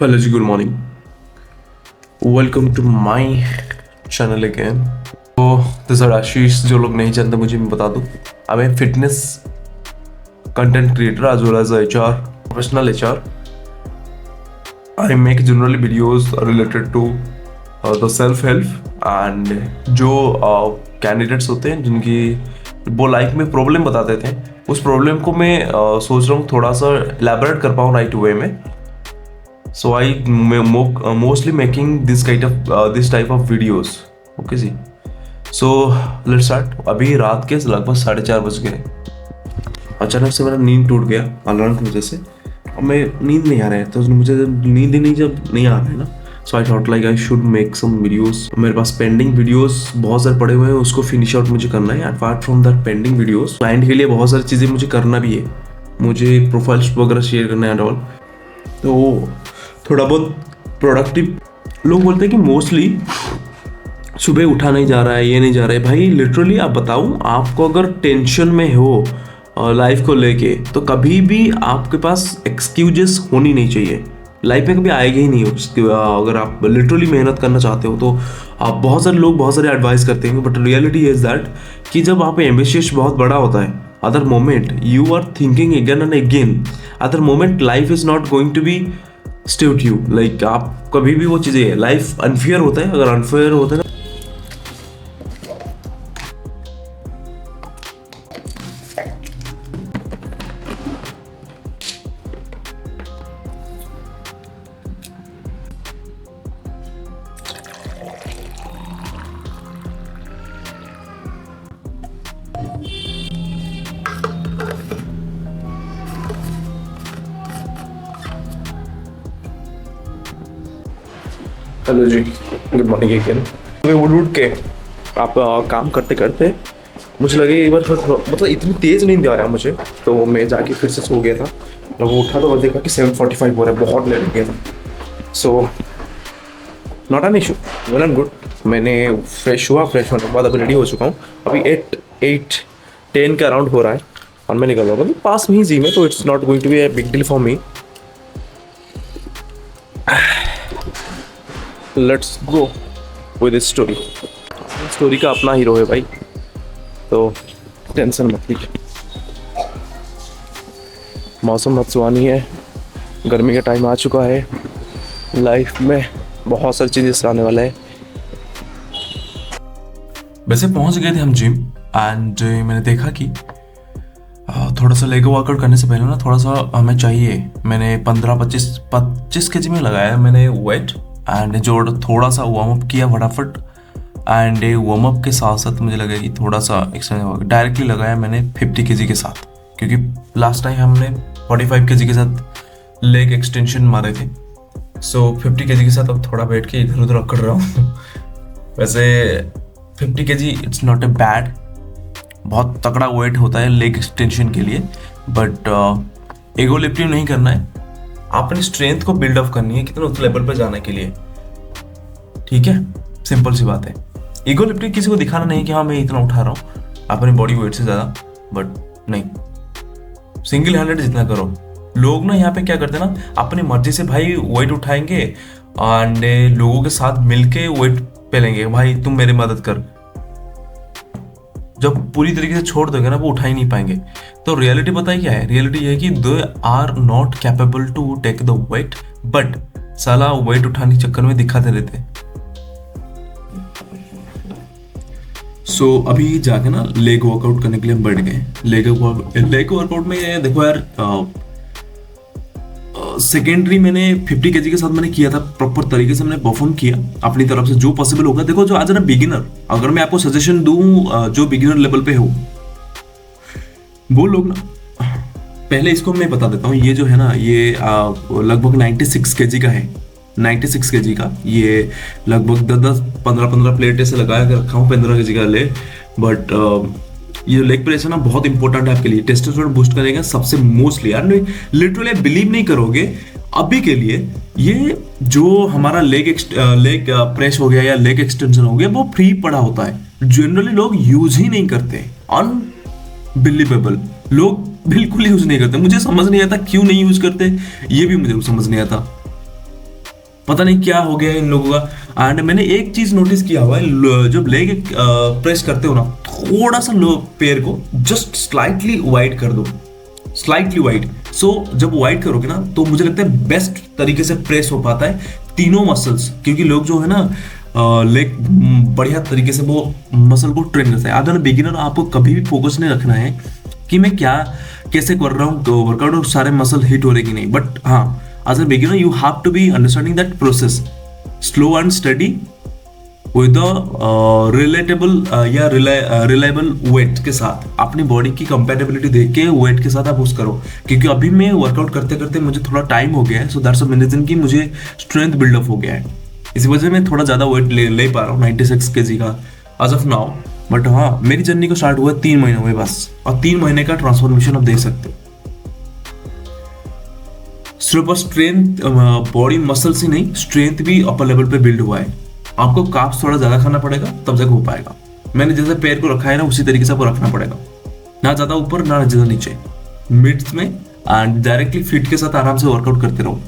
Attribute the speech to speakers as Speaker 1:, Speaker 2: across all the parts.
Speaker 1: Hello ji, good morning. Welcome to my channel again. तो this are Ashish. जो लोग नहीं जानते मुझे मैं बता दूं, I am fitness content creator as well as a HR professional HR. I make generally videos related to the self help and जो कैंडिडेट्स होते हैं जिनकी वो लाइफ में प्रॉब्लम बताते थे, उस प्रॉब्लम को मैं सोच रहा हूँ थोड़ा सा एलैबोरेट कर पाऊँ राइट वे में. So I mostly making this type of videos. Okay ji. So let's start. अभी रात के लगभग 4:30 बज गए. अचानक से मेरा नींद टूट गया अलार्म की वजह से. अब मैं नींद नहीं आ रहा है, तो मुझे नींद ही नहीं जब नहीं आ रहा है ना, so I thought like I should make some videos. मेरे पास पेंडिंग वीडियोस बहुत सारे पड़े हुए हैं, उसको फिनिश आउट मुझे करना है. Apart from that pending videos, client के लिए बहुत सारी चीज़ें मुझे करना भी है. मुझे प्रोफाइल्स वगैरह शेयर करना है एंड ऑल. तो थोड़ा बहुत प्रोडक्टिव. लोग बोलते हैं कि मोस्टली सुबह उठा नहीं जा रहा है, ये नहीं जा रहा है. भाई लिटरली आप बताऊं, आपको अगर टेंशन में हो लाइफ को लेके, तो कभी भी आपके पास एक्सक्यूजेस होनी नहीं चाहिए. लाइफ में कभी आएगी ही नहीं उसके. अगर आप लिटरली मेहनत करना चाहते हो तो आप बहुत सारे लोग बहुत सारे एडवाइस करते हैं, बट रियलिटी इज दैट कि जब आप एम्बिशियस बहुत बड़ा होता है, other moment you are thinking again and again. Other moment life is not going to be stay with you. Like आप कभी भी वो चीज़ें, लाइफ अनफेयर होता है. अगर अनफेयर होता है ना, hello ji, good morning again. उठ के आप काम करते करते मुझे लगे एक बार मतलब इतनी तेज़ नींद आ रहा है मुझे, तो मैं जाके फिर से सो गया था. जब वो उठा तो बस देखा कि 7:45 हो रहा है, बहुत लेट हो गया था. So not an issue, well and good. मैंने फ्रेश होने के बाद अभी रेडी हो चुका हूँ. अभी 8:10 के अराउंड हो रहा है और मैं निकल रहा हूँ. पास में ही जिम है, तो it's not going to be a big deal for me. Let's go with this story. Story का अपना हीरो है भाई, तो टेंशन मत लीजिए. मौसम बहुत सुहानी है, गर्मी का टाइम आ चुका है. लाइफ में बहुत सारी चीज़ें आने वाला है. वैसे पहुंच गए थे हम जिम एंड मैंने देखा कि थोड़ा सा लेग वर्कआउट करने से पहले ना थोड़ा सा हमें चाहिए. मैंने 15-25 के जी में लगाया मैंने वेट एंड जो थोड़ा सा वार्म अप किया फटाफट. एंड वार्म अप के साथ साथ मुझे लगा कि थोड़ा सा एक्सरसाइज डायरेक्टली लगाया मैंने 50 के जी के साथ, क्योंकि लास्ट टाइम हमने 45 के जी के साथ लेग एक्सटेंशन मारे थे. सो 50 के जी के साथ अब थोड़ा बैठ के इधर उधर अकड़ रहा हूँ. वैसे 50 के जी इट्स नॉट ए बैड, बहुत तगड़ा वेट होता है लेग एक्सटेंशन के लिए. बट एगो लिफ्टिंग नहीं करना है, अपनी स्ट्रेंथ को बिल्ड अप करनी है कितना उस लेवल पर जाने के लिए. ठीक है, सिंपल सी बात है. ईगो लिफ्टिंग किसी को दिखाना नहीं कि हाँ मैं इतना उठा रहा हूँ अपने बॉडी वेट से ज़्यादा, बट नहीं, सिंगल हैंडेड जितना करो. लोग ना यहाँ पे क्या करते हैं ना, अपनी मर्जी से भाई वेट उठाएंगे एंड लोगों के साथ मिलके वेट पे लेंगे. भाई तुम मेरी मदद कर, जब पूरी तरीके से छोड़ दोगे ना वो उठा ही नहीं पाएंगे. तो रियलिटी पता है क्या है? रियलिटी ये है कि they are not capable to take the weight, but साला वेट उठाने के चक्कर में दिखाते रहते हैं. सो अभी जाके ना लेग वर्कआउट करने के लिए हम बैठ गए. लेग वर्कआउट में देखो यार, सेकेंडरी मैंने 50 केजी के साथ मैंने किया था, प्रॉपर तरीके से मैंने परफॉर्म किया अपनी तरफ से जो पॉसिबल होगा. देखो जो आज ना बिगिनर, अगर मैं आपको सजेशन दूं जो बिगिनर लेवल पे हो, वो लोग ना पहले इसको मैं बता देता हूँ. ये जो है ना, ये लगभग 96 केजी का है. 96 केजी का ये लगभग 10-15 प्लेट ऐसे लगा के रखा हूँ 15 केजी का ले. बट ये लेग प्रेस है ना बहुत इंपॉर्टेंट है आपके लिए. टेस्टोस्टेरोन बूस्ट करेगा सबसे मोस्टली. यार लिटरली बिलीव नहीं करोगे, अभी के लिए ये जो हमारा लेग प्रेस हो गया या लेग एक्सटेंशन हो गया वो फ्री पड़ा होता है. जनरली लोग यूज ही नहीं करते. अनबिलीवेबल, लोग बिल्कुल यूज नहीं करते. मुझे समझ नहीं आता क्यों नहीं यूज करते, ये भी मुझे समझ नहीं आता.
Speaker 2: पता नहीं क्या हो गया है इन लोगों का। एंड मैंने एक चीज नोटिस किया हुआ है, जब लेग प्रेस करते हो ना, थोड़ा सा लो पैर को जस्ट स्लाइटली वाइड कर दो, स्लाइटली वाइड। सो जब वाइड करोगे ना तो मुझे लगता है बेस्ट तरीके से प्रेस हो पाता है तीनों मसल्स, क्योंकि लोग जो है ना लेग बढ़िया तरीके से वो मसल को ट्रेन करते हैं। एज बिगिनर आपको कभी भी फोकस नहीं रखना है कि मैं क्या कैसे कर रहा हूँ, तो वर्कआउट और सारे मसल हिट हो रहे कि नहीं। बट हाँ, as a beginner you have to be understanding that process, slow and study with relatable या रिलायबल वेट के साथ, अपनी बॉडी की कंपेटेबिलिटी देख के वेट के साथ आप उस करो। क्योंकि अभी मैं वर्कआउट करते करते मुझे थोड़ा टाइम हो गया है, सो दैट्स अ रीजन की मुझे स्ट्रेंथ बिल्डअप हो गया है, इसी वजह से मैं थोड़ा ज़्यादा वेट ले पा रहा हूँ 96 kg का एज ऑफ नाउ। बट हाँ, मेरी जर्नी को स्टार्ट हुआ 3 महीने हुए बस, और 3 महीने का ट्रांसफॉर्मेशन आप देख सकते हो। सिर्फ स्ट्रेंथ बॉडी मसल से नहीं, स्ट्रेंथ भी अपर लेवल पे बिल्ड हुआ है। आपको कार्ब्स थोड़ा ज़्यादा खाना पड़ेगा तब तक हो पाएगा। मैंने जैसे पैर को रखा है ना, उसी तरीके से आपको रखना पड़ेगा, ना ज़्यादा ऊपर ना ज़्यादा नीचे, मिड्स में, एंड डायरेक्टली फिट के साथ आराम से वर्कआउट करते रहो।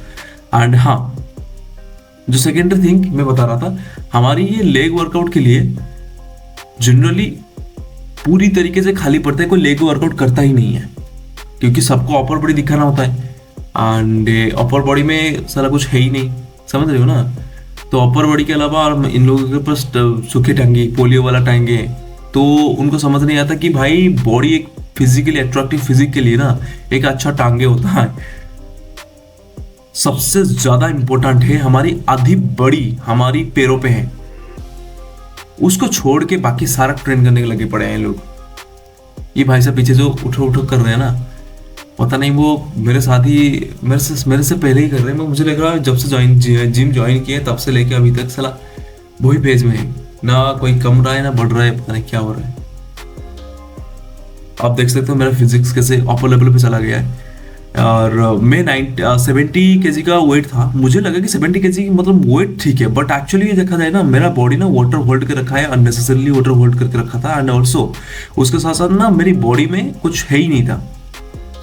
Speaker 2: एंड हाँ, जो सेकेंडरी थिंग मैं बता रहा था, हमारी ये लेग वर्कआउट के लिए जनरली पूरी तरीके से खाली पड़ता है, कोई लेग वर्कआउट करता ही नहीं है, क्योंकि सबको अपर बॉडी दिखाना होता है एंड अपर बॉडी में सारा कुछ है ही नहीं, समझ रहे हो ना। तो अपर बॉडी के अलावा और इन लोगों के पास सूखे टांगे, पोलियो वाला टांगे, तो उनको समझ नहीं आता कि भाई बॉडी एक फिजिकली अट्रैक्टिव फिजिक के लिए ना एक अच्छा टांगे होता है। सबसे ज्यादा इंपॉर्टेंट है हमारी आधी बड़ी हमारी पैरों पे है, उसको छोड़ के बाकी सारा ट्रेन करने के लगे पड़े हैं लोग। ये भाई साहब पीछे जो उठो उठो कर रहे हैं ना, पता नहीं वो मेरे साथ ही मेरे से पहले ही कर रहे हैं। मुझे लग रहा है जब से जिम ज्वाइन किया तब से लेके अभी तक साला वही पेज में है, ना कोई कम रहा है ना बढ़ रहा है, पता नहीं क्या हो रहा है। आप देख सकते हो मेरा फिजिक्स कैसे अपर लेवल पे चला गया है। और मैं 70 kg का वेट था, मुझे लगा कि 70 kg मतलब वेट ठीक है, बट एक्चुअली ये देखा जाए ना, मेरा बॉडी ना वाटर होल्ड कर रखा है, अननेसेसरली वाटर होल्ड करके रखा था। एंड ऑल्सो उसके साथ साथ ना मेरी बॉडी में कुछ है ही नहीं था,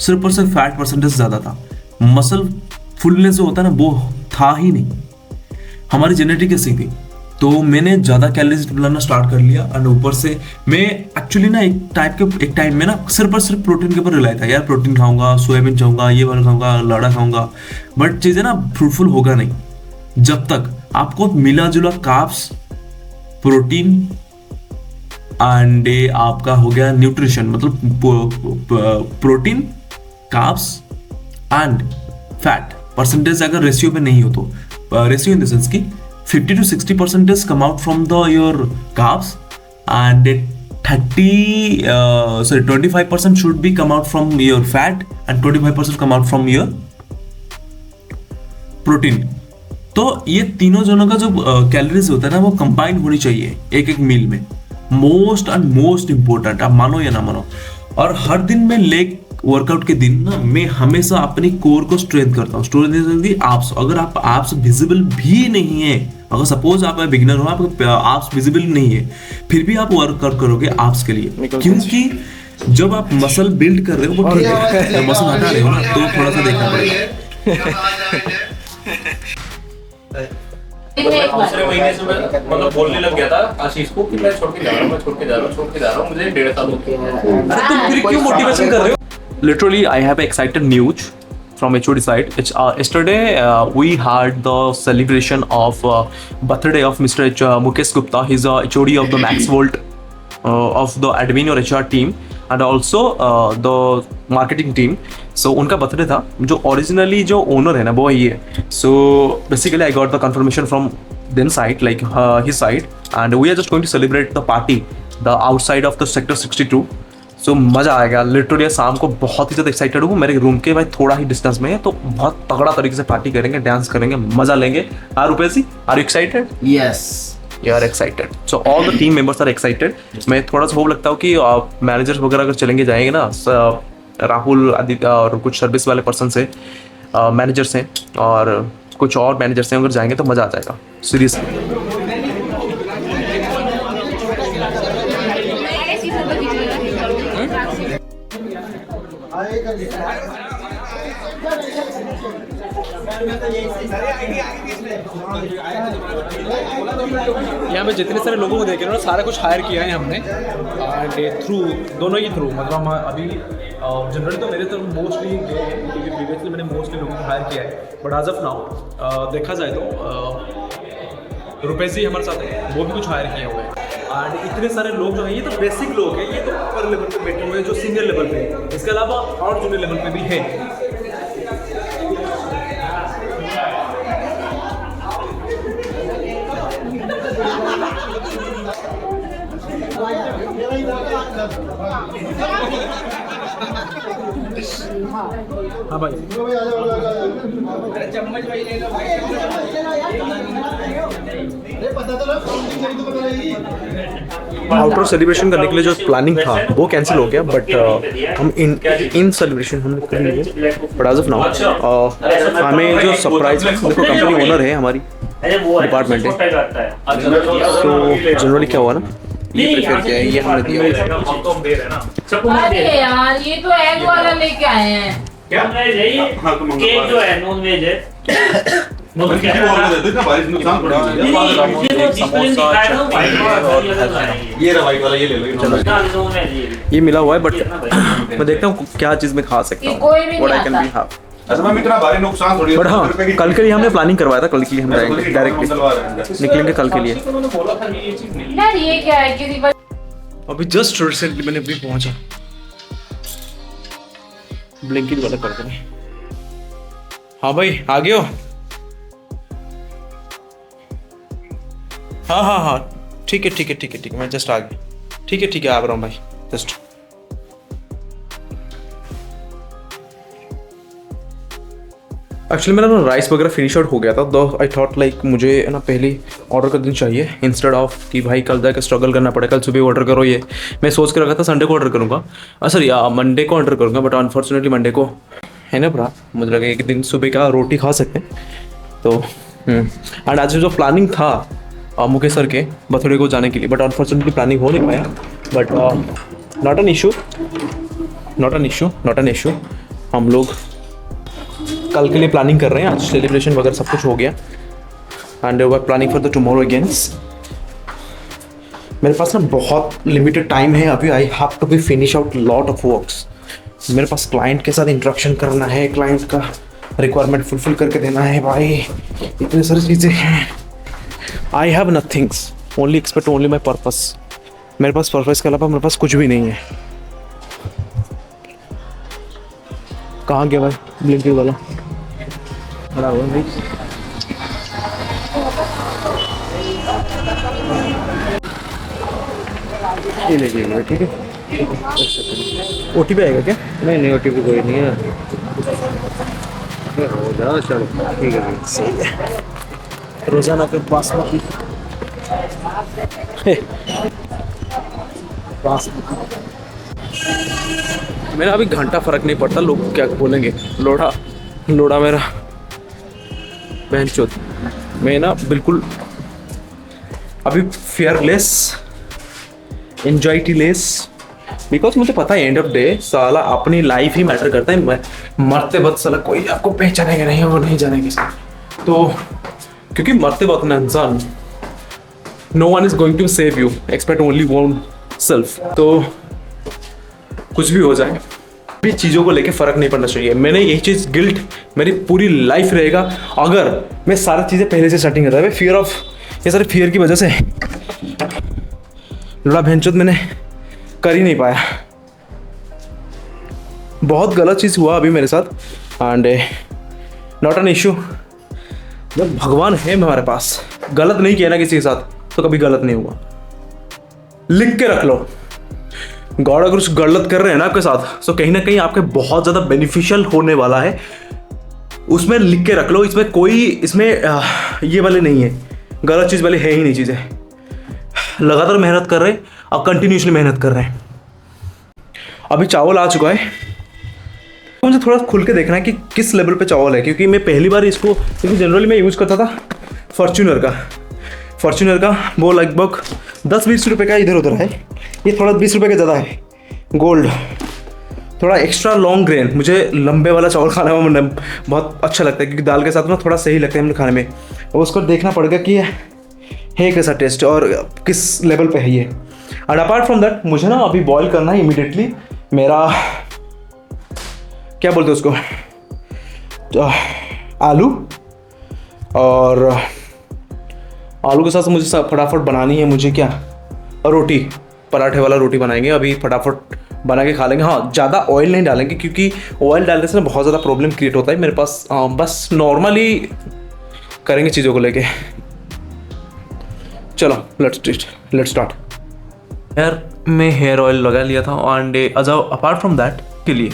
Speaker 2: सिर्फ और सिर्फ फैट परसेंटेज ज़्यादा था, मसल फुलनेस जो होता है ना वो था ही नहीं। हमारी जेनेटिक ऐसी थी, तो मैंने ज़्यादा कैलोरीज बनाना स्टार्ट कर लिया। एंड ऊपर से मैं एक्चुअली ना एक टाइम में ना सिर्फ और सिर्फ प्रोटीन के ऊपर रिलाय था, यार प्रोटीन खाऊंगा, सोयाबीन खाऊंगा, ये वाला खाऊंगा, लाड़ा खाऊंगा, बट चीज़ें ना फ्रूटफुल होगा नहीं जब तक आपको मिला जुला कार्ब्स, प्रोटीन एंड आपका हो गया न्यूट्रिशन, मतलब protein, carbs and fat percentage अगर रेशियो में नहीं हो तो, रेशियो इन द सेंस की 50 to 60% come out from your carbs and 25% should be come out from your fat and 25% come out from your protein। तो ये तीनों जनों का जो कैलोरीज होता है ना वो कंबाइन होनी चाहिए एक एक मील में, मोस्ट एंड मोस्ट इंपॉर्टेंट, आप मानो या ना मानो। और हर दिन में लेग वर्कआउट के दिन ना मैं हमेशा अपनी कोर को स्ट्रेंथ करता हूँ। स्ट्रेंथ एब्स, अगर आप एब्स विजिबल भी नहीं है, अगर सपोज आप बिगिनर हो, आपको एब्स विजिबल नहीं है, फिर भी आप वर्कआउट करोगे एब्स के लिए, क्योंकि जब आप मसल बिल्ड कर रहे हो वो ठीक है, मसल हटा रहे हो ना तो थोड़ा सा देखना पड़ेगा।
Speaker 3: दूसरे महीने से मैं मतलब बोलने लग गया था आशीष को कि मैं छोड़ के जा रहा हूँ, मैं छोड़ के जा रहा हूँ, मुझे 1.5 साल हो गए।
Speaker 2: तुम फिर क्यों मोटिवेशन कर रहे हो? Literally, I have excited news from HOD side. It's yesterday we had the celebration of birthday of Mr. Mukesh Gupta. He's a HOD of the Max Volt of the admin or HR team and also the marketing team. So उनका birthday था, जो originally जो owner है ना वो ही है। So basically I got the confirmation from then side, like his side, and we are just going to celebrate the party, the outside of the sector 62. सो मज़ा आएगा लिटरली। शाम को बहुत ही ज़्यादा एक्साइटेड हूँ, मेरे रूम के भाई थोड़ा ही डिस्टेंस में है, तो बहुत तगड़ा तरीके से पार्टी करेंगे, डांस करेंगे, मज़ा लेंगे। Are Rupesh, are you excited?
Speaker 4: Yes,
Speaker 2: you are excited. So all the team members are excited. मैं थोड़ा सा होप लगता हूँ कि मैनेजर्स वगैरह अगर चलेंगे जाएंगे ना, राहुल आदित्य और कुछ सर्विस वाले पर्सन से मैनेजर्स हैं और कुछ और मैनेजर्स हैं, अगर जाएंगे तो मज़ा आ जाएगा सीरियसली।
Speaker 4: यहाँ पे जितने सारे लोगों को देख रहे हो सारा कुछ हायर किया है हमने थ्रू दोनों ही थ्रू, मतलब हम अभी जनरली तो मेरे तरफ मोस्टली गए हैं क्योंकि प्रीवियसली मैंने मोस्टली लोगों को हायर किया है, बट एज ऑफ नाउ देखा जाए तो रुपेश जी हमारे साथ है, वो भी कुछ हायर किए हुए हैं। एंड इतने सारे लोग जो हैं ये तो बेसिक लोग हैं, ये तो ऊपर लेवल पे बैठे हुए हैं जो सीनियर लेवल पे हैं, इसके अलावा और जूनियर लेवल पे भी है। हाँ भाई आउटडोर सेलिब्रेशन करने के लिए जो प्लानिंग था वो कैंसिल हो गया, बट हम इन सेलिब्रेशन हमने कर लिए, बट एज ऑफ नाउ हमें जो सरप्राइज, देखो कंपनी ओनर है हमारी डिपार्टमेंट है, तो जनरली क्या हुआ ना, ये प्रेफर किया है, ये हमने दिया।
Speaker 5: अरे यार ये तो एग वाला लेके आए हैं।
Speaker 3: क्या केक जो है नॉन वेज है
Speaker 4: ये मिला हुआ है, बट मैं देखता हूँ क्या चीज़ में खा सकता हूँ, what I can be have. But हाँ, कल के लिए हमने प्लानिंग करवाया था, कल के लिए हम डायरेक्टली निकलेंगे कल के लिए।
Speaker 5: यार ये क्या है, किसी पर
Speaker 4: अभी जस्ट रिसेंटली मैंने अभी पहुंचा, ब्लिंकिट वाला कर दो। हाँ भाई आ गए हो? हाँ हाँ हाँ ठीक है ठीक है ठीक है ठीक है, मैं जस्ट आ गया। ठीक है आ रहा हूँ भाई जस्ट। एक्चुअली मेरा ना राइस वगैरह फिनिश आउट हो गया था, तो आई थॉट लाइक मुझे ना पहले ऑर्डर कर देना चाहिए इंस्टेड ऑफ कि भाई कल जाकर स्ट्रगल करना पड़े, कल सुबह ऑर्डर करो। ये मैं सोच के रखा था संडे को ऑर्डर करूँगा, सॉरी मंडे को ऑर्डर करूँगा, बट अनफॉर्चुनेटली मंडे को है ना भरा, मुझे लगा एक दिन सुबह का रोटी खा सकते हैं। तो एंड आज जो प्लानिंग था मुकेश सर के बर्थडे को जाने के लिए, बट अनफॉर्चुनेटली प्लानिंग हो नहीं पाया, बट नॉट एन इशू। हम लोग कल के लिए प्लानिंग कर रहे हैं, आज सेलिब्रेशन वगैरह सब कुछ हो गया and we are planning for the tomorrow against. मेरे पास ना बहुत लिमिटेड टाइम है अभी, I have to be finish out lot of works. मेरे पास क्लाइंट के साथ इंटरेक्शन करना है, क्लाइंट का रिक्वायरमेंट फुलफिल करके देना है, भाई इतनी सारी चीज़ें हैं। I have nothings, only expect only my purpose. मेरे पास पर्पस के अलावा मेरे पास कुछ भी नहीं है। कहाँ गया भाई ब्लिंकिट वाला? खड़ा हुआ भाई। ये लीजिए ठीक है। OTP आएगा क्या? नहीं OTP कोई नहीं है। हो जाओ चलो ठीक है सही है। रोजाना के बासमती मेरा अभी घंटा फर्क नहीं पड़ता, लोग क्या बोलेंगे, लोड़ा मेरा बहन चोद। मैं ना बिल्कुल अभी फियरलेस, एंजाइटी लेस, बिकॉज मुझे पता है एंड ऑफ डे साला अपनी लाइफ ही मैटर करता है। मरते वक्त साला कोई आपको पहचानेगा नहीं, वो नहीं जानेंगे सर। तो क्योंकि मरते वक्त ना इंसान, no one is going to save you expect only one self. तो कुछ भी हो जाए भी चीज़ों को लेके फ़र्क नहीं पड़ना चाहिए। मैंने यही चीज़ गिल्ट मेरी पूरी लाइफ रहेगा अगर मैं सारी चीज़ें पहले से सेटिंग करता है। फियर ऑफ, ये सारे फियर की वजह से लड़ा भैंचोद मैंने कर ही नहीं पाया। बहुत गलत चीज़ हुआ अभी मेरे साथ एंड नॉट एन इशू। जब भगवान है हमारे पास, गलत नहीं किया ना किसी के साथ तो कभी गलत नहीं हुआ। लिख के रख लो, गॉड अगर कुछ गलत कर रहे हैं ना आपके साथ तो कहीं ना कहीं आपके बहुत ज़्यादा बेनिफिशियल होने वाला है, उसमें लिख के रख लो। इसमें कोई ये वाले नहीं है, गलत चीज़ वाले है ही नहीं चीज़ें। लगातार मेहनत कर रहे हैं और कंटिन्यूसली मेहनत कर रहे हैं। अभी चावल आ चुका है, मुझे थोड़ा खुल के देखना है कि किस लेवल पे चावल है, क्योंकि मैं पहली बार इसको, क्योंकि जनरली मैं यूज़ करता था फॉर्च्यूनर का वो लगभग 10-20 रुपये का इधर उधर है, ये थोड़ा 20 रुपये का ज़्यादा है गोल्ड। थोड़ा एक्स्ट्रा लॉन्ग ग्रेन, मुझे लंबे वाला चावल खाने में बहुत अच्छा लगता है, क्योंकि दाल के साथ ना थोड़ा सही लगता है मुझे खाने में। और उसको देखना पड़ेगा कि है कैसा टेस्ट और किस लेवल पे है ये। एंड अपार्ट फ्रॉम दैट मुझे ना अभी बॉईल करना है इमीडिएटली मेरा, क्या बोलते हैं उसको, आलू। और आलू के साथ मुझे फटाफट बनानी है मुझे क्या, रोटी, पराठे वाला रोटी बनाएंगे अभी, फटाफट बना के खा लेंगे। हाँ, ज़्यादा ऑयल नहीं डालेंगे क्योंकि ऑयल डालने से ना बहुत ज़्यादा प्रॉब्लम क्रिएट होता है मेरे पास। बस नॉर्मली करेंगे चीज़ों को लेके। चलो लेट्स स्टार्ट। यार मैं हेयर ऑयल लगा लिया था एंड अपार्ट फ्रॉम दैट के लिए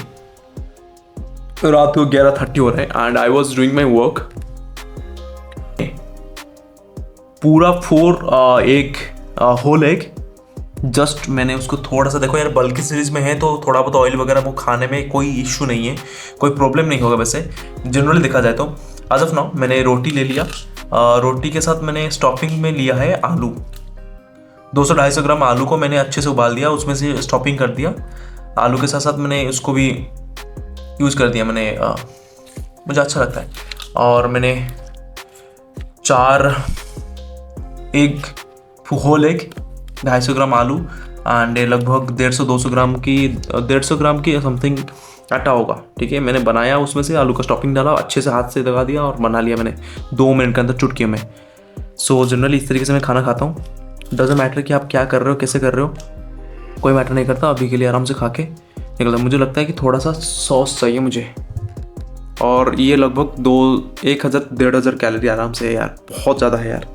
Speaker 4: रात को 11:30 हो रहे हैं and I was doing my work. पूरा 4 एग, होल एग, जस्ट मैंने उसको थोड़ा सा, देखो यार बल्कि सीरीज में है तो थोड़ा बहुत ऑयल वगैरह वो खाने में कोई इशू नहीं है, कोई प्रॉब्लम नहीं होगा वैसे जनरली देखा जाए तो। एज ऑफ नाउ मैंने रोटी ले लिया, रोटी के साथ मैंने स्टॉपिंग में लिया है आलू, 200-250 ग्राम आलू को मैंने अच्छे से उबाल दिया, उसमें से स्टॉपिंग कर दिया। आलू के साथ साथ मैंने उसको भी यूज़ कर दिया मैंने, मुझे अच्छा लगता है। और मैंने 4 एग, होल एग, 250 ग्राम आलू एंड लगभग 150 ग्राम की समथिंग आटा होगा, ठीक है। मैंने बनाया, उसमें से आलू का स्टॉपिंग डाला, अच्छे से हाथ से लगा दिया और बना लिया मैंने 2 मिनट के अंदर चुटकियों में। सो जनरली इस तरीके से मैं खाना खाता हूँ। डजंट मैटर कि आप क्या कर रहे हो, कैसे कर रहे हो, कोई मैटर नहीं करता। अभी के लिए आराम से खा के निकलता। मुझे लगता है कि थोड़ा सा सॉस चाहिए मुझे, और ये लगभग 1,000-1,500 कैलोरी आराम से है यार, बहुत ज़्यादा है यार।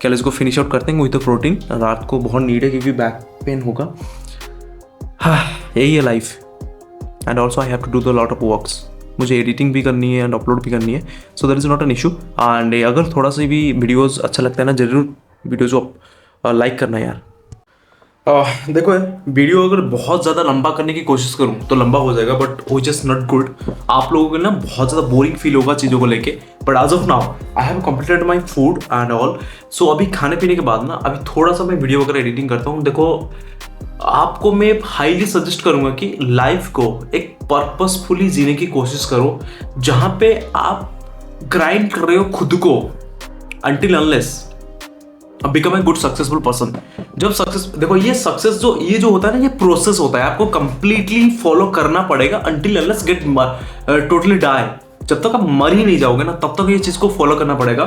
Speaker 4: कैलोरीज को फिनिश आउट करते हैं विद प्रोटीन, रात को बहुत नीड है क्योंकि बैक पेन होगा। हाँ, यही है life. And also I have to do the lot of works, मुझे एडिटिंग भी करनी है एंड अपलोड भी करनी है, so that is not an issue. And अगर थोड़ा सा भी वीडियोज़ अच्छा लगता है ना, ज़रूर वीडियोज़ को लाइक करना यार। देखो वीडियो अगर बहुत ज़्यादा लंबा करने की कोशिश करूँ तो लंबा हो जाएगा, but which is not good. आप लोगों को ना बहुत ज़्यादा बोरिंग फील होगा चीज़ों को लेके। But as of now I have completed my food and all. So अभी खाने पीने के बाद ना अभी थोड़ा सा मैं वीडियो वगैरह एडिटिंग करता हूँ। देखो आपको मैं हाईली सजेस्ट करूँगा कि लाइफ को एक पर्पसफुली जीने की कोशिश करो, जहाँ पे आप ग्राइंड कर रहे हो खुद को until unless become a good successful person. जब सक्सेस, देखो ये सक्सेस ये जो होता है ना, ये प्रोसेस होता है, आपको कंप्लीटली फॉलो करना पड़ेगा until unless get totally die। जब तक आप मर ही नहीं जाओगे ना, तब तक ये चीज़ को फॉलो करना पड़ेगा।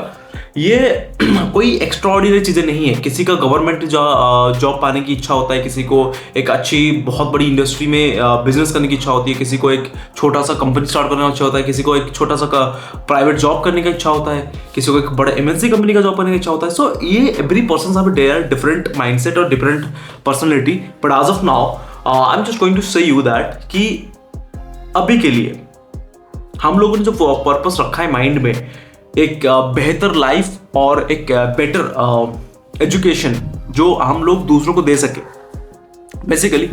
Speaker 4: ये कोई एक्स्ट्राऑर्डिनरी चीज़ें नहीं है। किसी का गवर्नमेंट जॉब पाने की इच्छा होता है, किसी को एक अच्छी बहुत बड़ी इंडस्ट्री में बिजनेस करने की इच्छा होती है, किसी को एक छोटा सा कंपनी स्टार्ट करने का इच्छा होता है, किसी को एक छोटा सा प्राइवेट जॉब करने का इच्छा होता है, किसी को एक बड़े MNC कंपनी का जॉब करने का इच्छा होता है। सो ये every person have their different mindset और different personality. But as of now I am just going to say you that कि अभी के लिए हम लोगों ने जो पर्पस रखा है माइंड में, एक बेहतर लाइफ और एक बेटर एजुकेशन जो हम लोग दूसरों को दे सके। Basically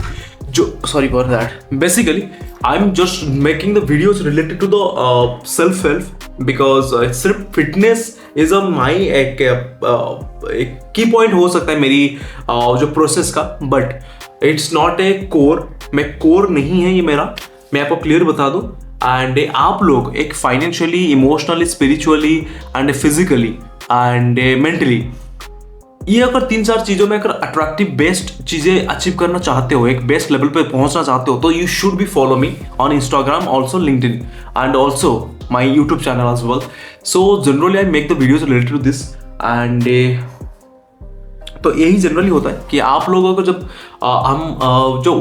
Speaker 4: I am just making the videos related to the self help, because सिर्फ फिटनेस इज माई एक की पॉइंट हो सकता है मेरी जो प्रोसेस का, but it's not a core. मैं कोर नहीं है ये मेरा, मैं आपको क्लियर बता दूं। एंड आप लोग एक financially, emotionally, spiritually and physically and mentally, ये अगर 3-4 चीज़ों में अगर अट्रैक्टिव बेस्ट चीज़ें अचीव करना चाहते हो, एक बेस्ट लेवल पे पहुंचना चाहते हो, तो you should be follow me on Instagram, also LinkedIn and also my YouTube channel as well. So generally I make the videos related to this and तो यही जनरली होता है कि आप लोगों को जब हम जो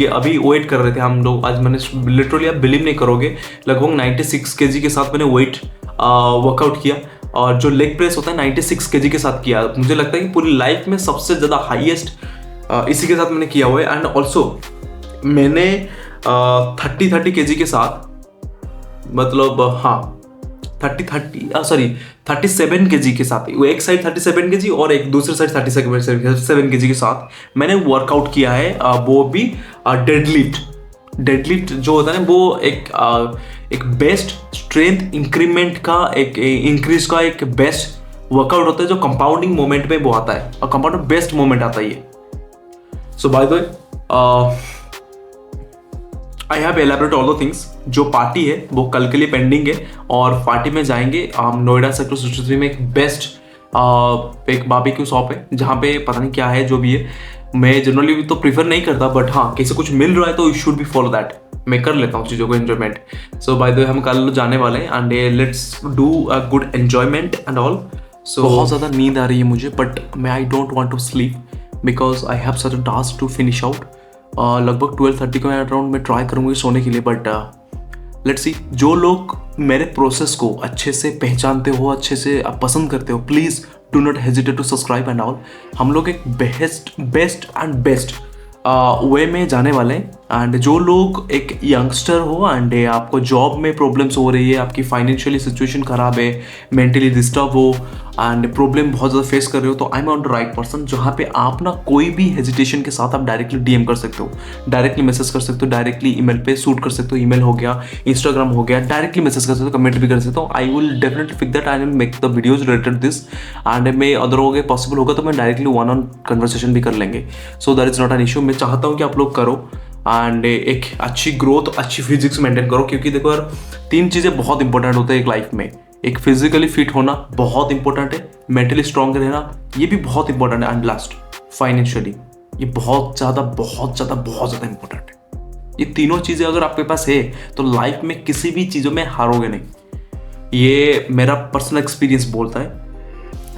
Speaker 4: अभी वेट कर रहे थे हम लोग, आज मैंने लिटरली, आप बिलीव नहीं करोगे, लगभग 96 kg के साथ मैंने वेट वर्कआउट किया, और जो लेग प्रेस होता है 96 kg के साथ किया। मुझे लगता है कि पूरी लाइफ में सबसे ज़्यादा हाईएस्ट इसी के साथ मैंने किया हुआ है। एंड ऑल्सो मैंने 30 kg के साथ, मतलब हाँ 37 kg के साथ, वो एक साइड 37 kg और एक दूसरी साइड 37 kg के साथ मैंने वर्कआउट किया है। वो भी डेडलिफ्ट जो होता है ना, वो एक बेस्ट स्ट्रेंथ इंक्रीमेंट का, एक इंक्रीज का एक बेस्ट वर्कआउट होता है, जो कंपाउंडिंग मोमेंट में वो आता है, और कंपाउंड में बेस्ट मोमेंट आता है ये। So by the way I have elaborate all the things. जो पार्टी है वो कल के लिए पेंडिंग है, और पार्टी में जाएंगे हम नोएडा सेक्टर 63 में। एक बेस्ट एक बारबेक्यू शॉप है जहाँ पे पता नहीं क्या है, जो भी है। मैं जनरली तो प्रीफर नहीं करता, बट हाँ किसी कुछ मिल रहा है तो you should be follow that. मैं कर लेता हूँ चीज़ों को enjoyment. So by the way हम कल जाने वाले हैं and let's do a good enjoyment and all. So बहुत ज़्यादा नींद आ रही है मुझे, बट मैं I don't want to sleep because I have such a task to finish out. लगभग 12:30 को अराउंड मैं ट्राई करूँगी सोने के लिए, बट लेट्स सी। जो लोग मेरे प्रोसेस को अच्छे से पहचानते हो, अच्छे से पसंद करते हो, please do not hesitate to subscribe and all. हम लोग एक बेस्ट वे में जाने वाले हैं। एंड जो लोग एक यंगस्टर हो एंड आपको जॉब में प्रॉब्लम्स हो रही है, आपकी फाइनेंशियली सिचुएशन ख़राब है, मेंटली डिस्टर्ब हो एंड प्रॉब्लम बहुत ज़्यादा फेस कर रहे हो, तो I am on the right person. जहाँ पे आप ना कोई भी हेजिटेशन के साथ आप डायरेक्टली डीएम कर सकते हो, डायरेक्टली मैसेज कर सकते हो, डायरेक्टली ईमेल पे शूट कर सकते हो। ईमेल हो गया, इंस्टाग्राम हो गया, डायरेक्टली मैसेज कर सकते हो, कमेंट भी कर सकते हो। I will definitely pick that and make the videos related this. And मैं अदर हो गए पॉसिबल होगा तो मैं डायरेक्टली वन ऑन कन्वर्सेशन भी कर लेंगे। सो that is not an issue. मैं चाहता हूँ कि आप लोग करो एंड एक अच्छी ग्रोथ, अच्छी फिजिक्स मेंटेन करो, क्योंकि देखो यार 3 चीज़ें बहुत इंपॉर्टेंट होते हैं एक लाइफ में। एक फिजिकली फिट होना बहुत इंपॉर्टेंट है, मेंटली स्ट्रांग रहना ये भी बहुत इंपॉर्टेंट है, एंड लास्ट फाइनेंशियली ये बहुत ज़्यादा इंपॉर्टेंट है। ये तीनों चीज़ें अगर आपके पास है तो लाइफ में किसी भी चीज़ों में हारोगे नहीं। ये मेरा पर्सनल एक्सपीरियंस बोलता है।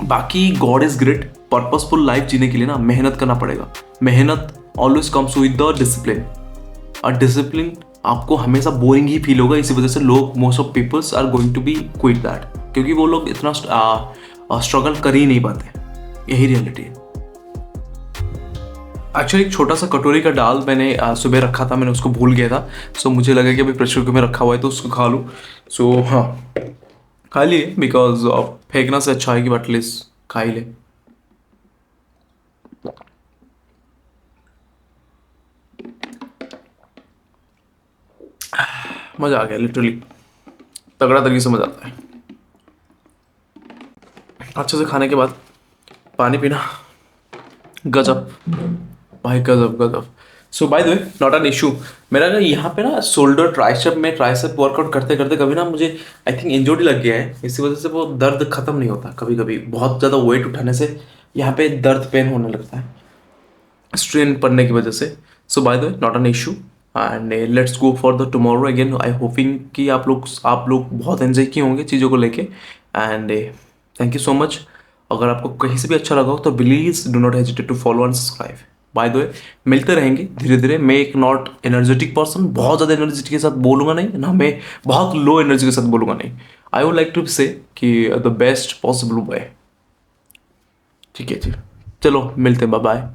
Speaker 4: बाकी God is great. Purposeful life जीने के लिए ना मेहनत करना पड़ेगा। मेहनत always comes with the discipline, और डिसिप्लिन आपको हमेशा बोरिंग ही फील होगा। इसी वजह से लोग, most of peoples are going to be quit that, क्योंकि वो लोग इतना स्ट्रगल कर ही नहीं पाते। यही रियलिटी है। एक्चुअली एक छोटा सा कटोरी का दाल मैंने सुबह रखा था, मैंने उसको भूल गया था। सो मुझे लगा कि अभी प्रेशर कुकर में रखा हुआ है तो उसको खा लूँ। सो हाँ खा लिए, बिकॉज फेंकना से अच्छा है कि एटलीस्ट खा ही ले। मज़ा आ गया, लिटरली तगड़ा तरीके से मज़ा आता है। अच्छे से खाने के बाद पानी पीना, गजब भाई, गजब। So by the way not an issue. मेरा ना यहाँ पे ना शोल्डर ट्राइसेप में ट्राइसेप वर्कआउट करते करते कभी ना मुझे आई थिंक इंजरी लग गया है। इसी वजह से वो दर्द खत्म नहीं होता। कभी कभी बहुत ज़्यादा वेट उठाने से यहाँ पे दर्द पेन होने लगता है, स्ट्रेन पड़ने की वजह से। So by the way not an issue and let's go for the tomorrow again. I hoping कि आप लोग बहुत एंजॉय किए होंगे चीज़ों को लेके and thank you so much. अगर आपको कहीं से भी अच्छा लगा हो तो please do not hesitate to follow and subscribe. By the way मिलते रहेंगे धीरे धीरे। मैं एक नॉट एनर्जेटिक पर्सन, बहुत ज़्यादा एनर्जी के साथ बोलूँगा नहीं ना, मैं बहुत लो एनर्जी के साथ बोलूँगा नहीं। आई वुड लाइक टू से कि द बेस्ट पॉसिबल वे। ठीक है जी, चलो मिलते हैं, बाय बाय।